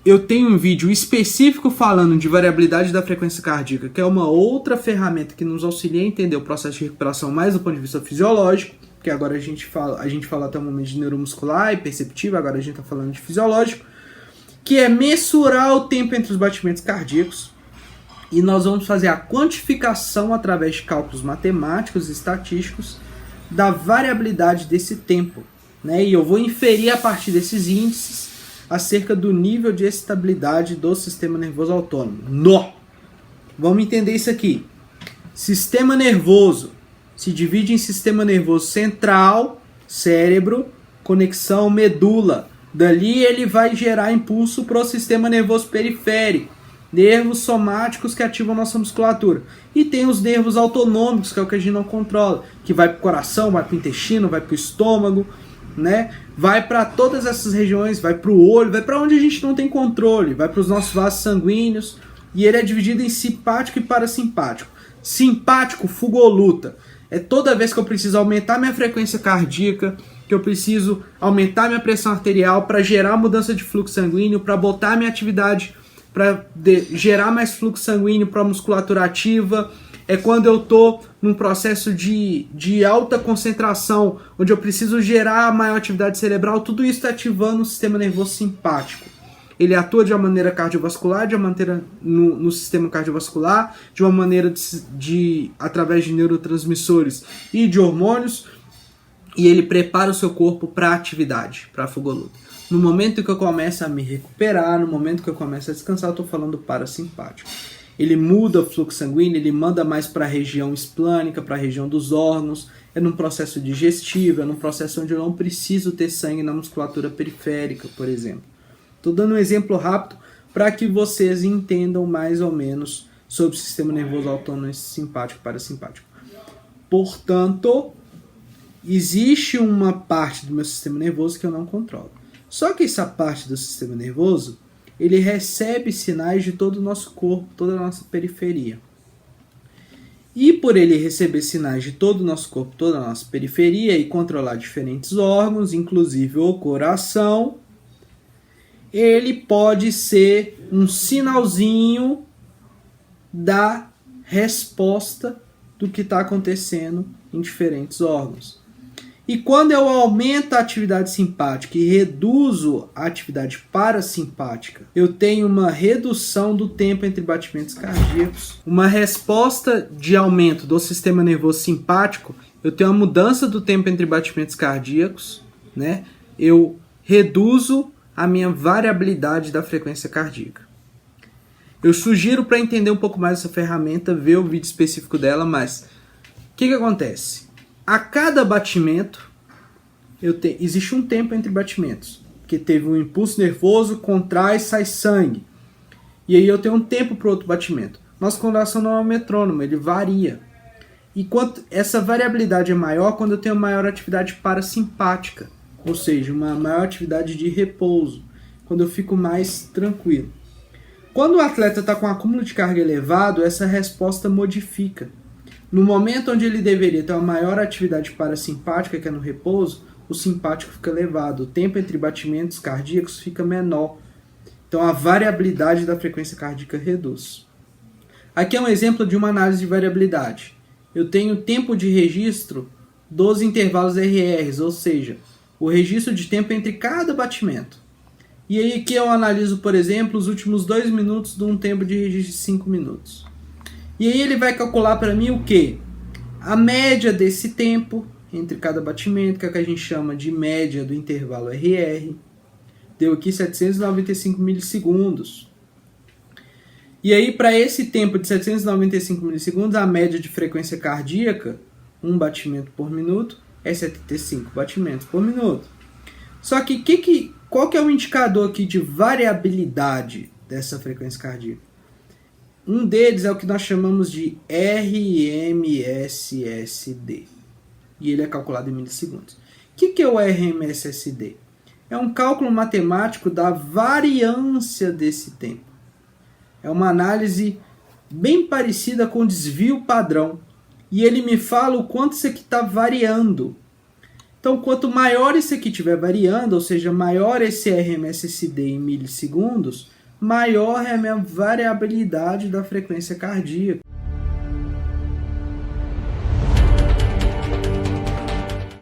eu tenho um vídeo específico falando de variabilidade da frequência cardíaca, que é uma outra ferramenta que nos auxilia a entender o processo de recuperação mais do ponto de vista fisiológico, que agora a gente fala até o momento de neuromuscular e perceptivo, agora a gente está falando de fisiológico, que é mensurar o tempo entre os batimentos cardíacos, e nós vamos fazer a quantificação através de cálculos matemáticos e estatísticos da variabilidade desse tempo, né? E eu vou inferir a partir desses índices acerca do nível de estabilidade do sistema nervoso autônomo. Vamos entender isso aqui. Sistema nervoso se divide em sistema nervoso central, cérebro, conexão medula. Dali ele vai gerar impulso para o sistema nervoso periférico, nervos somáticos que ativam nossa musculatura. E tem os nervos autonômicos, que é o que a gente não controla, que vai para o coração, vai para o intestino, vai para o estômago, né? Vai para todas essas regiões, vai para o olho, vai para onde a gente não tem controle, vai para os nossos vasos sanguíneos, e ele é dividido em simpático e parasimpático. Simpático, fuga ou luta. É toda vez que eu preciso aumentar minha frequência cardíaca, que eu preciso aumentar minha pressão arterial para gerar mudança de fluxo sanguíneo, para botar minha atividade, para gerar mais fluxo sanguíneo para a musculatura ativa. É quando eu estou num processo de alta concentração, onde eu preciso gerar maior atividade cerebral. Tudo isso está ativando o sistema nervoso simpático. Ele atua de uma maneira cardiovascular, de uma maneira no sistema cardiovascular, de uma maneira através de neurotransmissores e de hormônios, e ele prepara o seu corpo para a atividade, para a fuga ou luta. No momento que eu começo a me recuperar, no momento que eu começo a descansar, eu estou falando parasimpático. Ele muda o fluxo sanguíneo, ele manda mais para a região esplânica, para a região dos órgãos, é num processo digestivo, é num processo onde eu não preciso ter sangue na musculatura periférica, por exemplo. Estou dando um exemplo rápido para que vocês entendam mais ou menos sobre o sistema nervoso autônomo simpático e parasimpático. Portanto, existe uma parte do meu sistema nervoso que eu não controlo. Só que essa parte do sistema nervoso, ele recebe sinais de todo o nosso corpo, toda a nossa periferia. E por ele receber sinais de todo o nosso corpo, toda a nossa periferia e controlar diferentes órgãos, inclusive o coração, ele pode ser um sinalzinho da resposta do que está acontecendo em diferentes órgãos. E quando eu aumento a atividade simpática e reduzo a atividade parasimpática, eu tenho uma redução do tempo entre batimentos cardíacos, uma resposta de aumento do sistema nervoso simpático, eu tenho uma mudança do tempo entre batimentos cardíacos, né? Eu reduzo a minha variabilidade da frequência cardíaca. Eu sugiro, para entender um pouco mais essa ferramenta, ver o vídeo específico dela, mas o que acontece? A cada batimento, existe um tempo entre batimentos, porque teve um impulso nervoso, contrai, sai sangue. E aí eu tenho um tempo para o outro batimento. Nosso coração não é um metrônomo, ele varia. E essa variabilidade é maior quando eu tenho maior atividade parasimpática, ou seja, uma maior atividade de repouso, quando eu fico mais tranquilo. Quando o atleta está com um acúmulo de carga elevado, essa resposta modifica. No momento onde ele deveria ter uma maior atividade parasimpática, que é no repouso, o simpático fica elevado, o tempo entre batimentos cardíacos fica menor. Então a variabilidade da frequência cardíaca reduz. Aqui é um exemplo de uma análise de variabilidade. Eu tenho tempo de registro dos intervalos RRs, ou seja, o registro de tempo entre cada batimento. E aí aqui eu analiso, por exemplo, os últimos 2 minutos de um tempo de registro de 5 minutos. E aí ele vai calcular para mim o quê? A média desse tempo entre cada batimento, que é o que a gente chama de média do intervalo RR. Deu aqui 795 milissegundos. E aí para esse tempo de 795 milissegundos, a média de frequência cardíaca, 1 batimento por minuto, é 75 batimentos por minuto. Só que qual que é o indicador aqui de variabilidade dessa frequência cardíaca? Um deles é o que nós chamamos de RMSSD. E ele é calculado em milissegundos. O que é o RMSSD? É um cálculo matemático da variância desse tempo. É uma análise bem parecida com o desvio padrão. E ele me fala o quanto isso aqui está variando. Então, quanto maior isso aqui estiver variando, ou seja, maior esse RMSSD em milissegundos, maior é a minha variabilidade da frequência cardíaca.